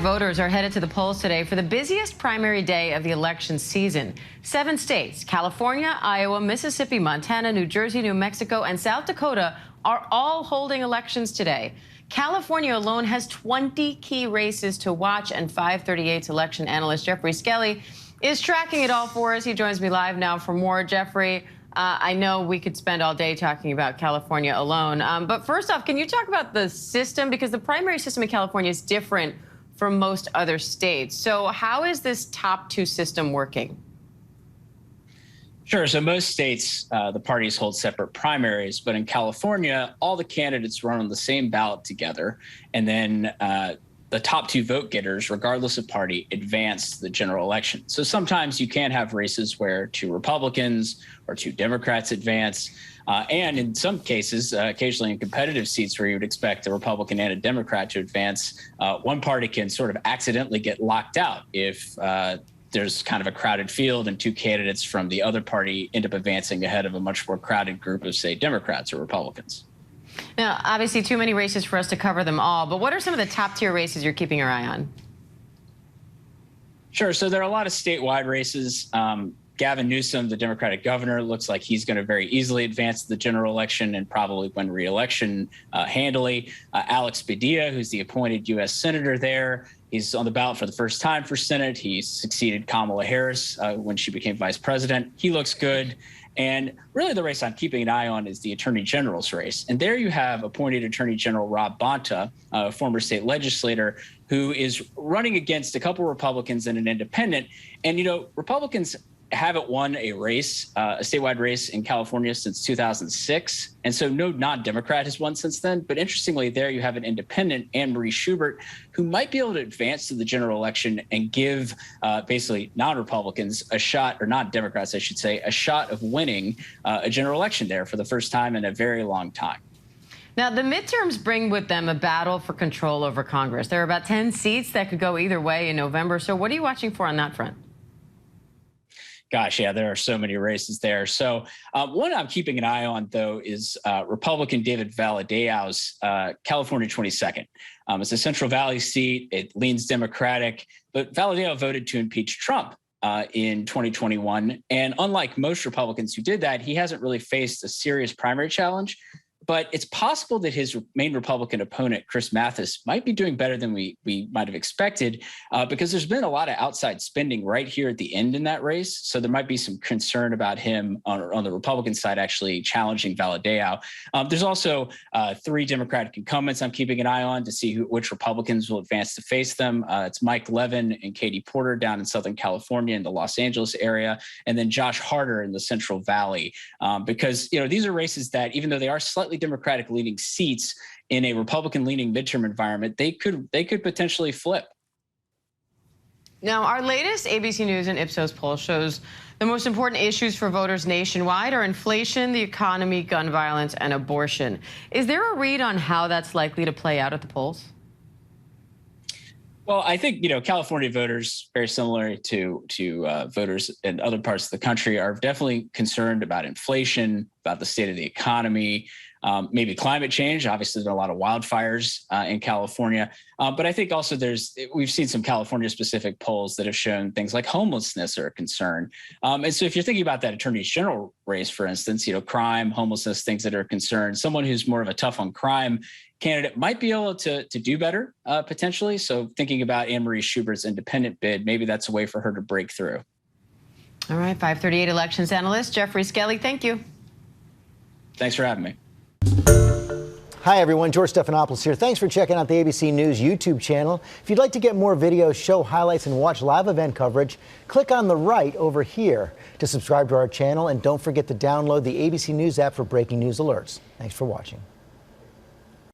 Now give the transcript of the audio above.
Voters are headed to the polls today for the busiest primary day of the election season. 7 states, California, Iowa, Mississippi, Montana, New Jersey, New Mexico, and South Dakota are all holding elections today. California alone has 20 key races to watch, and 538's election analyst Geoffrey Skelley is tracking it all for us. He joins me live now for more. Geoffrey, I know we could spend all day talking about California alone, but first off, can you talk about the system? Because the primary system in California is different from most other states. So how is this top 2 system working? Sure. So most states, the parties hold separate primaries, but in California, all the candidates run on the same ballot together. And then the top 2 vote getters, regardless of party, advance to the general election. So sometimes you can have races where 2 Republicans or 2 Democrats advance. And in some cases, occasionally in competitive seats where you would expect a Republican and a Democrat to advance, one party can sort of accidentally get locked out if there's kind of a crowded field and 2 candidates from the other party end up advancing ahead of a much more crowded group of, say, Democrats or Republicans. Now, obviously, too many races for us to cover them all, but what are some of the top-tier races you're keeping your eye on? Sure. So there are a lot of statewide races. Gavin Newsom, the Democratic governor, looks like he's going to very easily advance the general election and probably win re-election handily. Alex Padilla, who's the appointed U.S. senator there, he's on the ballot for the first time for Senate. He succeeded Kamala Harris when she became vice president. He looks good. And really the race I'm keeping an eye on is the attorney general's race. And there you have appointed Attorney General Rob Bonta, a former state legislator, who is running against a couple Republicans and an independent. And, you know, Republicans haven't won a race, a statewide race in California since 2006. And so no non-Democrat has won since then. But interestingly, there you have an independent, Anne Marie Schubert, who might be able to advance to the general election and give basically non-Republicans a shot, or non-Democrats, I should say, a shot of winning a general election there for the first time in a very long time. Now, the midterms bring with them a battle for control over Congress. There are about 10 seats that could go either way in November. So what are you watching for on that front? Gosh, yeah, there are so many races there. So one I'm keeping an eye on, though, is Republican David Valadao's California 22nd. It's a Central Valley seat. It leans Democratic, but Valadao voted to impeach Trump in 2021. And unlike most Republicans who did that, he hasn't really faced a serious primary challenge. But it's possible that his main Republican opponent, Chris Mathis, might be doing better than we might have expected because there's been a lot of outside spending right here at the end in that race. So there might be some concern about him on the Republican side actually challenging Valadao. There's also 3 Democratic incumbents I'm keeping an eye on to see which Republicans will advance to face them. It's Mike Levin and Katie Porter down in Southern California in the Los Angeles area, and then Josh Harder in the Central Valley. Because, you know, these are races that, even though they are slightly Democratic leaning seats in a Republican leaning midterm environment, they could potentially flip. Now, our latest ABC News and Ipsos poll shows the most important issues for voters nationwide are inflation, the economy, gun violence, and abortion. Is there a read on how that's likely to play out at the polls? Well, I think, you know, California voters, very similar to voters in other parts of the country, are definitely concerned about inflation, about the state of the economy, maybe climate change. Obviously, there are a lot of wildfires in California. But I think also we've seen some California-specific polls that have shown things like homelessness are a concern. And so if you're thinking about that attorney general race, for instance, you know, crime, homelessness, things that are a concern, someone who's more of a tough on crime candidate might be able to do better potentially. So thinking about Anne Marie Schubert's independent bid, maybe that's a way for her to break through. All right, 538 elections analyst Geoffrey Skelley, thank you. Thanks for having me. Hi, everyone. George Stephanopoulos here. Thanks for checking out the ABC News YouTube channel. If you'd like to get more videos, show highlights, and watch live event coverage, click on the right over here to subscribe to our channel. And don't forget to download the ABC News app for breaking news alerts. Thanks for watching.